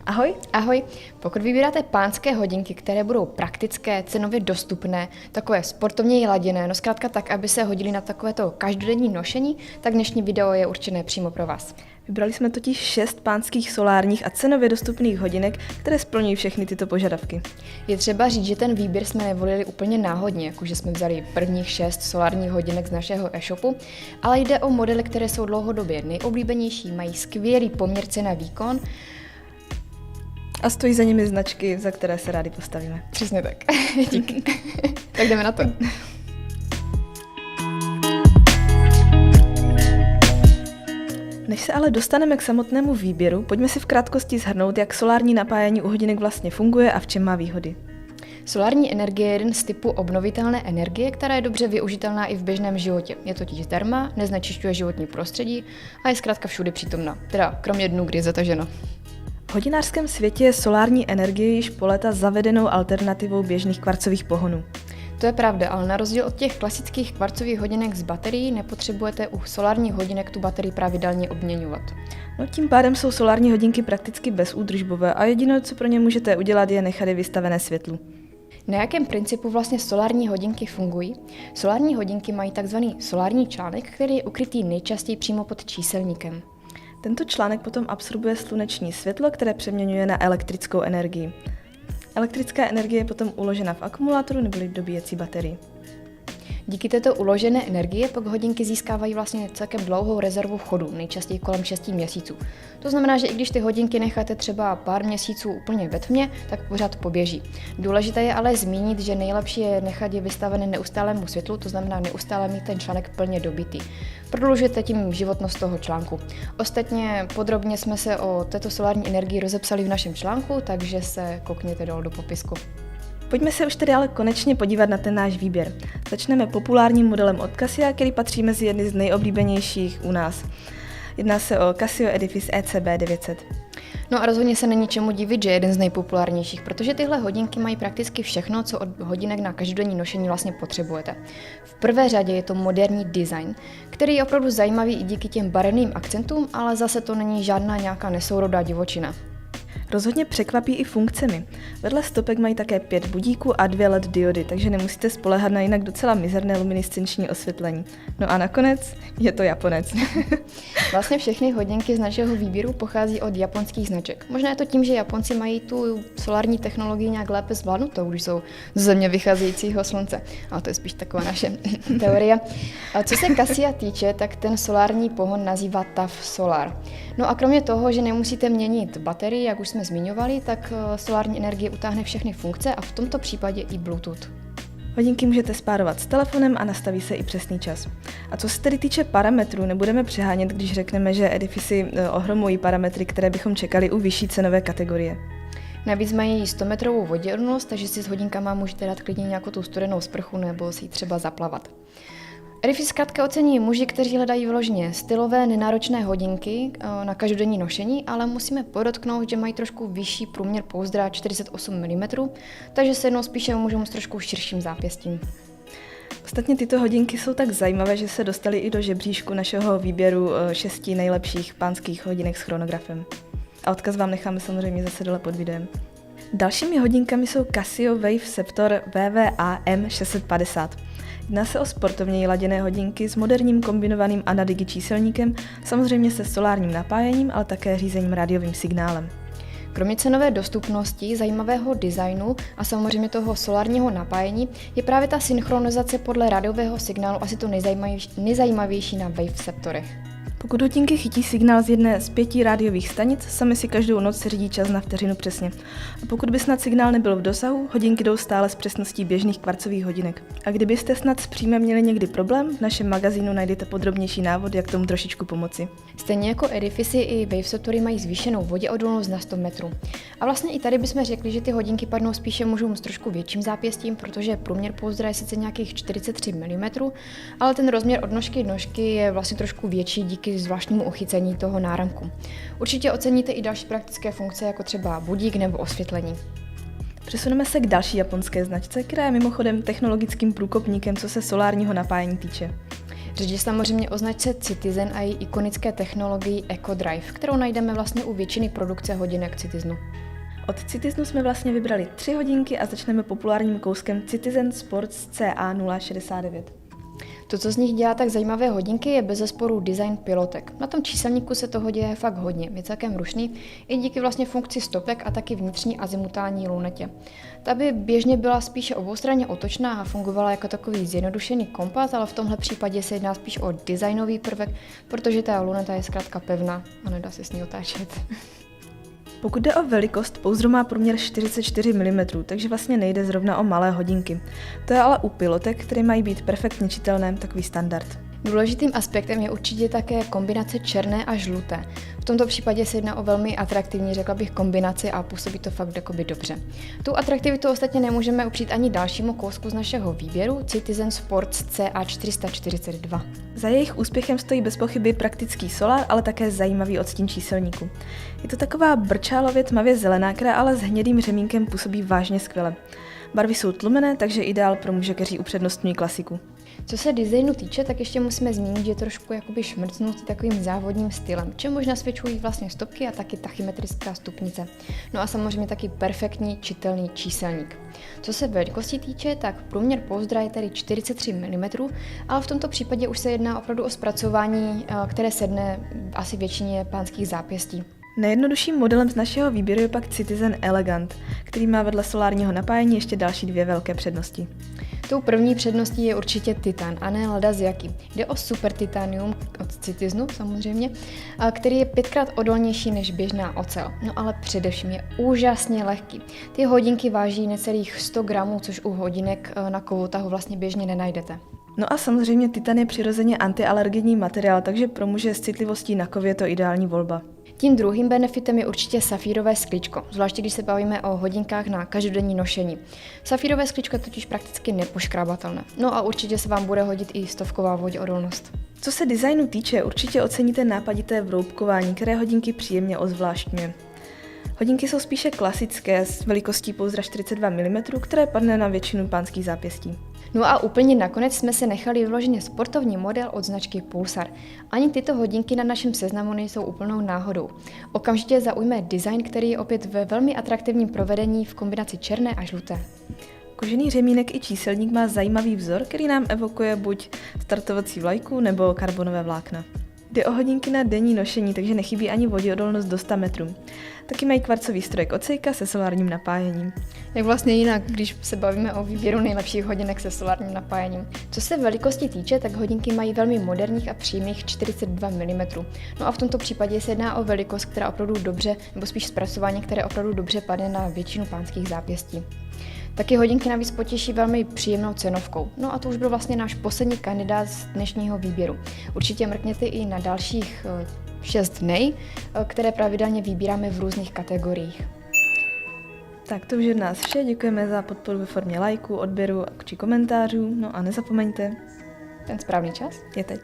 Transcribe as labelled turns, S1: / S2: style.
S1: Ahoj.
S2: Ahoj, pokud vybíráte pánské hodinky, které budou praktické, cenově dostupné, takové sportovně laděné, no zkrátka tak, aby se hodily na takovéto každodenní nošení, tak dnešní video je určené přímo pro vás.
S1: Vybrali jsme totiž 6 pánských solárních a cenově dostupných hodinek, které splňují všechny tyto požadavky.
S2: Je třeba říct, že ten výběr jsme nevolili úplně náhodně, jakože jsme vzali prvních 6 solárních hodinek z našeho e-shopu, ale jde o modely, které jsou dlouhodobě nejoblíbenější, mají skvělý poměr cena-výkon.
S1: A stojí za nimi značky, za které se rádi postavíme.
S2: Přesně tak. Díky. Tak jdeme na to.
S1: Než se ale dostaneme k samotnému výběru, pojďme si v krátkosti shrnout, jak solární napájení u hodinek vlastně funguje a v čem má výhody.
S2: Solární energie je jeden z typů obnovitelné energie, která je dobře využitelná i v běžném životě. Je totiž zdarma, neznečišťuje životní prostředí a je zkrátka všude přítomná. Teda kromě dnů, kdy je zataženo.
S1: V hodinářském světě je solární energie již po léta zavedenou alternativou běžných kvarcových pohonů.
S2: To je pravda, ale na rozdíl od těch klasických kvarcových hodinek z baterií nepotřebujete u solárních hodinek tu baterii pravidelně obměňovat.
S1: No, tím pádem jsou solární hodinky prakticky bezúdržbové a jediné, co pro ně můžete udělat, je nechat je vystavené světlu.
S2: Na jakém principu vlastně solární hodinky fungují? Solární hodinky mají takzvaný solární článek, který je ukrytý nejčastěji přímo pod číselníkem.
S1: Tento článek potom absorbuje sluneční světlo, které přeměňuje na elektrickou energii. Elektrická energie je potom uložena v akumulátoru nebo dobíjecí baterii.
S2: Díky této uložené energie pak hodinky získávají vlastně celkem dlouhou rezervu chodu, nejčastěji kolem 6 měsíců. To znamená, že i když ty hodinky necháte třeba pár měsíců úplně ve tmě, tak pořád poběží. Důležité je ale zmínit, že nejlepší je nechat je vystavené neustálému světlu, to znamená neustále mít ten článek plně dobitý. Prodlužujete tím životnost toho článku. Ostatně podrobně jsme se o této solární energii rozepsali v našem článku, takže se koukněte dole do popisku.
S1: Pojďme se už tedy ale konečně podívat na ten náš výběr. Začneme populárním modelem od Casio, který patří mezi jedny z nejoblíbenějších u nás. Jedná se o Casio Edifice ECB 900.
S2: No a rozhodně se není čemu divit, že je jeden z nejpopulárnějších, protože tyhle hodinky mají prakticky všechno, co od hodinek na každodenní nošení vlastně potřebujete. V prvé řadě je to moderní design, který je opravdu zajímavý i díky těm barevným akcentům, ale zase to není žádná nějaká nesourodá divočina.
S1: Rozhodně překvapí i funkcemi. Vedle stopek mají také 5 budíků a 2 LED diody, takže nemusíte spoléhat na jinak docela mizerné luminiscenční osvětlení. No a nakonec je to Japonec.
S2: Vlastně všechny hodinky z našeho výběru pochází od japonských značek. Možná je to tím, že Japonci mají tu solární technologii nějak lépe zvládnutou, když jsou z země vycházejícího slunce. Ale to je spíš taková naše teorie. A co se Casia týče, tak ten solární pohon nazývá TAF Solar. No a kromě toho, že nemusíte měnit baterii, jak už jsme zmiňovali, tak solární energie utáhne všechny funkce a v tomto případě i Bluetooth.
S1: Hodinky můžete spárovat s telefonem a nastaví se i přesný čas. A co se tedy týče parametrů, nebudeme přehánět, když řekneme, že Edifici ohromují parametry, které bychom čekali u vyšší cenové kategorie.
S2: Navíc mají 100metrovou voděodolnost, takže si s hodinkama můžete dát klidně nějakou tu studenou sprchu nebo si ji třeba zaplavat. Edifice zkrátka ocení muži, kteří hledají vyloženě stylové, nenáročné hodinky na každodenní nošení, ale musíme podotknout, že mají trošku vyšší průměr pouzdra 48 mm, takže se jednou spíše můžou s trošku širším zápěstím.
S1: Ostatně tyto hodinky jsou tak zajímavé, že se dostaly i do žebříčku našeho výběru 6 nejlepších pánských hodinek s chronografem. A odkaz vám necháme samozřejmě zase dole pod videem. Dalšími hodinkami jsou Casio Wave Sceptor VVA M650. Jedná se o sportovně laděné hodinky s moderním kombinovaným Anadigi číselníkem, samozřejmě se solárním napájením, ale také řízením rádiovým signálem.
S2: Kromě cenové dostupnosti, zajímavého designu a samozřejmě toho solárního napájení je právě ta synchronizace podle rádiového signálu asi to nejzajímavější na Wave Sceptorech.
S1: Pokud hodinky chytí signál z jedné z 5 rádiových stanic, sami si každou noc řídí čas na vteřinu přesně. A pokud by snad signál nebyl v dosahu, hodinky jdou stále s přesností běžných kvarcových hodinek. A kdybyste snad s příjmem měli někdy problém, v našem magazínu najdete podrobnější návod, jak tomu trošičku pomoci.
S2: Stejně jako Edifici i Wave Sceptory mají zvýšenou voděodolnost na 100 metrů. A vlastně i tady bychom řekli, že ty hodinky padnou spíše mužům s trošku větším zápěstím, protože průměr pouzdra je sice nějakých 43 mm, ale ten rozměr od nožky do nožky je vlastně trošku větší díky zvláštnímu uchycení toho náramku. Určitě oceníte i další praktické funkce, jako třeba budík nebo osvětlení.
S1: Přesuneme se k další japonské značce, která je mimochodem technologickým průkopníkem, co se solárního napájení týče.
S2: Řeč je samozřejmě o značce Citizen a její ikonické technologii EcoDrive, kterou najdeme vlastně u většiny produkce hodinek Citizenu.
S1: Od Citizenu jsme vlastně vybrali 3 hodinky a začneme populárním kouskem Citizen Sports CA069.
S2: To, co z nich dělá tak zajímavé hodinky, je bezesporu design pilotek. Na tom číselníku se toho děje fakt hodně, je celkem rušný, i díky vlastně funkci stopek a taky vnitřní azimutální lunetě. Ta by běžně byla spíše oboustranně otočná a fungovala jako takový zjednodušený kompas, ale v tomhle případě se jedná spíš o designový prvek, protože ta luneta je zkrátka pevná a nedá se s ní otáčet.
S1: Pokud jde o velikost, pouzdro má průměr 44 mm, takže vlastně nejde zrovna o malé hodinky. To je ale u pilotek, které mají být perfektně čitelné, takový standard.
S2: Důležitým aspektem je určitě také kombinace černé a žluté. V tomto případě se jedná o velmi atraktivní, řekla bych, kombinaci a působí to fakt jakoby dobře. Tu atraktivitu ostatně nemůžeme upřít ani dalšímu kousku z našeho výběru, Citizen Sports CA442.
S1: Za jejich úspěchem stojí bez pochyby praktický solar, ale také zajímavý odstín číselníku. Je to taková brčálově tmavě zelená, která ale s hnědým řemínkem působí vážně skvěle. Barvy jsou tlumené, takže ideál pro muže, kteří upřednostňují klasiku.
S2: Co se designu týče, tak ještě musíme zmínit, že je trošku jakoby šmrcnutý takovým závodním stylem, čemuž nasvědčují vlastně stopky a taky tachymetrická stupnice. No a samozřejmě taky perfektní čitelný číselník. Co se velikosti týče, tak průměr pouzdra je tedy 43 mm, ale v tomto případě už se jedná opravdu o zpracování, které sedne asi většině pánských zápěstí.
S1: Nejjednodušším modelem z našeho výběru je pak Citizen Elegant, který má vedle solárního napájení ještě další 2 velké přednosti.
S2: Tou první předností je určitě titan a ne leda z jaký. Jde o super titanium od Citizenu samozřejmě, který je 5krát odolnější než běžná ocel. No ale především je úžasně lehký. Ty hodinky váží necelých 100 gramů, což u hodinek na kovotahu vlastně běžně nenajdete.
S1: No a samozřejmě titan je přirozeně antialergenní materiál, takže pro muže s citlivostí na kov je to ideální volba.
S2: Tím druhým benefitem je určitě safírové sklíčko, zvláště když se bavíme o hodinkách na každodenní nošení. Safírové sklíčko je totiž prakticky nepoškrábatelné. No a určitě se vám bude hodit i stovková voděodolnost.
S1: Co se designu týče, určitě oceníte nápadité vroubkování, které hodinky příjemně ozvláštňuje. Hodinky jsou spíše klasické s velikostí pouzdra 42 mm, které padne na většinu pánských zápěstí.
S2: No a úplně nakonec jsme se nechali vyloženě sportovní model od značky Pulsar. Ani tyto hodinky na našem seznamu nejsou úplnou náhodou. Okamžitě zaujme design, který je opět ve velmi atraktivním provedení v kombinaci černé a žluté.
S1: Kožený řemínek i číselník má zajímavý vzor, který nám evokuje buď startovací vlajku nebo karbonové vlákna. Jde o hodinky na denní nošení, takže nechybí ani voděodolnost do 100 metrů. Taky mají kvarcový strojek od Seika se solárním napájením.
S2: Jak vlastně jinak, když se bavíme o výběru nejlepších hodinek se solárním napájením. Co se velikosti týče, tak hodinky mají velmi moderních a přímých 42 mm. No a v tomto případě se jedná o velikost, která opravdu dobře, nebo spíš zpracování, které opravdu dobře padne na většinu pánských zápěstí. Taky hodinky navíc potěší velmi příjemnou cenovkou. No a to už byl vlastně náš poslední kandidát z dnešního výběru. Určitě mrkněte i na dalších 6 dnů, které pravidelně vybíráme v různých kategoriích.
S1: Tak to už je od nás vše, děkujeme za podporu ve formě lajku, odběru či komentářů, no a nezapomeňte,
S2: Ten správný čas
S1: je teď.